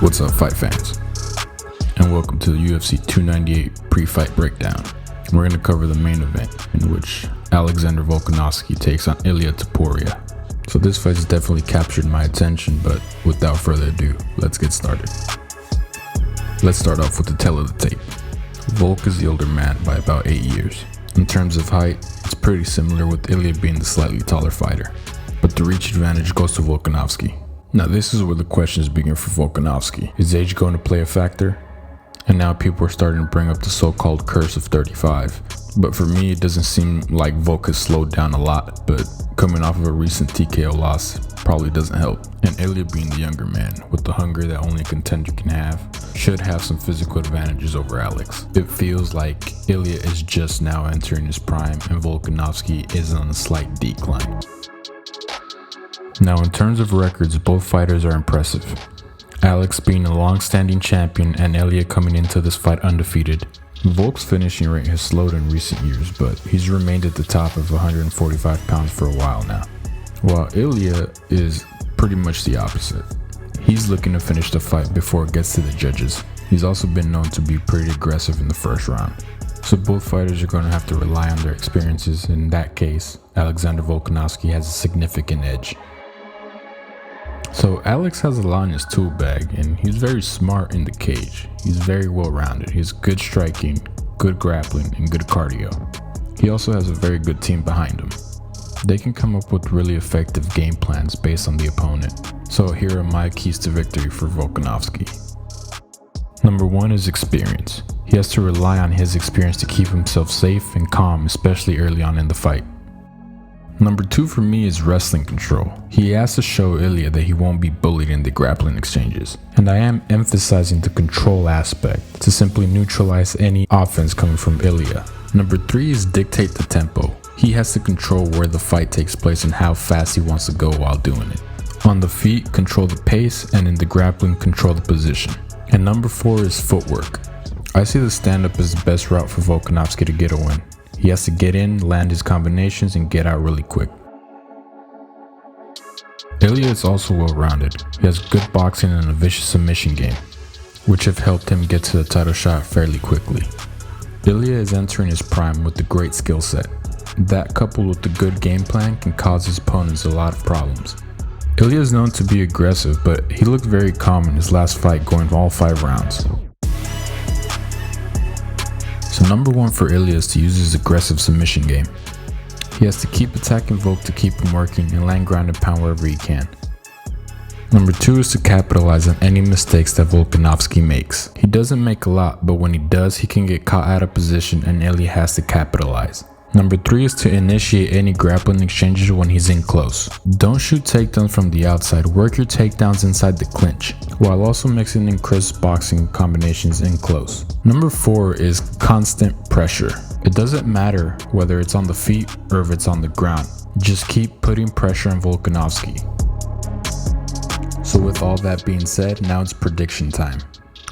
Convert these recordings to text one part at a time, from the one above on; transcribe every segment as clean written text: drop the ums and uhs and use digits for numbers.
What's up, fight fans? And welcome to the UFC 298 pre-fight breakdown. We're going to cover the main event, in which Alexander Volkanovski takes on Ilia Topuria. So this fight has definitely captured my attention, but without further ado, let's get started. Let's start off with the tale of the tape. Volk is the older man by about 8 years. In terms of height, it's pretty similar, with Ilia being the slightly taller fighter, but the reach advantage goes to Volkanovski. Now this is where the questions begin for Volkanovski. Is age going to play a factor? And now people are starting to bring up the so-called curse of 35. But for me, it doesn't seem like Volk has slowed down a lot, but coming off of a recent TKO loss probably doesn't help. And Ilia, being the younger man with the hunger that only a contender can have, should have some physical advantages over Alex. It feels like Ilia is just now entering his prime and Volkanovski is on a slight decline. Now in terms of records, both fighters are impressive. Alex being a long-standing champion and Ilia coming into this fight undefeated. Volk's finishing rate has slowed in recent years, but he's remained at the top of 145 pounds for a while now. While Ilia is pretty much the opposite. He's looking to finish the fight before it gets to the judges. He's also been known to be pretty aggressive in the first round. So both fighters are going to have to rely on their experiences. In that case, Alexander Volkanovski has a significant edge. So Alex has a lot in his tool bag, and he's very smart in the cage. He's very well rounded. He has good striking, good grappling, and good cardio. He also has a very good team behind him. They can come up with really effective game plans based on the opponent. So here are my keys to victory for Volkanovski. Number 1 is experience. He has to rely on his experience to keep himself safe and calm, especially early on in the fight. Number 2 for me is wrestling control. He has to show Ilia that he won't be bullied in the grappling exchanges. And I am emphasizing the control aspect to simply neutralize any offense coming from Ilia. Number 3 is dictate the tempo. He has to control where the fight takes place and how fast he wants to go while doing it. On the feet, control the pace, and in the grappling, control the position. And number 4 is footwork. I see the stand-up as the best route for Volkanovski to get a win. He has to get in, land his combinations, and get out really quick. Ilia is also well-rounded. He has good boxing and a vicious submission game, which have helped him get to the title shot fairly quickly. Ilia is entering his prime with a great skill set. That, coupled with the good game plan, can cause his opponents a lot of problems. Ilia is known to be aggressive, but he looked very calm in his last fight, going all 5 rounds. So number 1 for Ilia is to use his aggressive submission game. He has to keep attacking Volk to keep him working and land ground and pound wherever he can. Number 2 is to capitalize on any mistakes that Volkanovski makes. He doesn't make a lot, but when he does, he can get caught out of position and Ilia has to capitalize. Number 3 is to initiate any grappling exchanges when he's in close. Don't shoot takedowns from the outside, work your takedowns inside the clinch, while also mixing in crisp boxing combinations in close. Number 4 is constant pressure. It doesn't matter whether it's on the feet or if it's on the ground. Just keep putting pressure on Volkanovski. So with all that being said, now it's prediction time.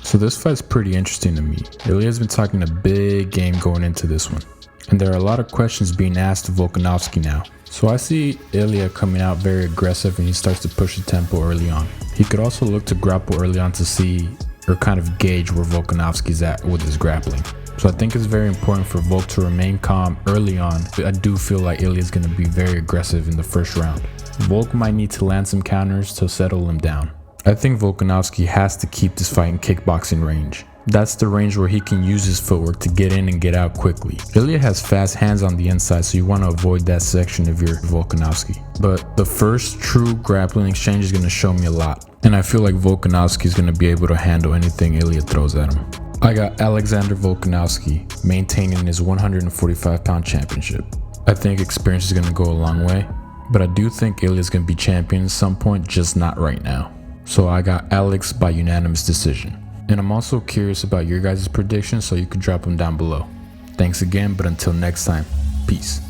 So this fight's pretty interesting to me. Ilia's been talking a big game going into this one. And there are a lot of questions being asked of Volkanovski now. So I see Ilia coming out very aggressive and he starts to push the tempo early on. He could also look to grapple early on to see or kind of gauge where Volkanovski's at with his grappling. So I think it's very important for Volk to remain calm early on. I do feel like Ilia's going to be very aggressive in the first round. Volk might need to land some counters to settle him down. I think Volkanovski has to keep this fight in kickboxing range. That's the range where he can use his footwork to get in and get out quickly. Ilia has fast hands on the inside, so you want to avoid that section of your Volkanovski. But the first true grappling exchange is going to show me a lot. And I feel like Volkanovski is going to be able to handle anything Ilia throws at him. I got Alexander Volkanovski maintaining his 145-pound championship. I think experience is going to go a long way, but I do think Ilia is going to be champion at some point, just not right now. So I got Alex by unanimous decision. And I'm also curious about your guys' predictions, so you can drop them down below. Thanks again, but until next time, peace.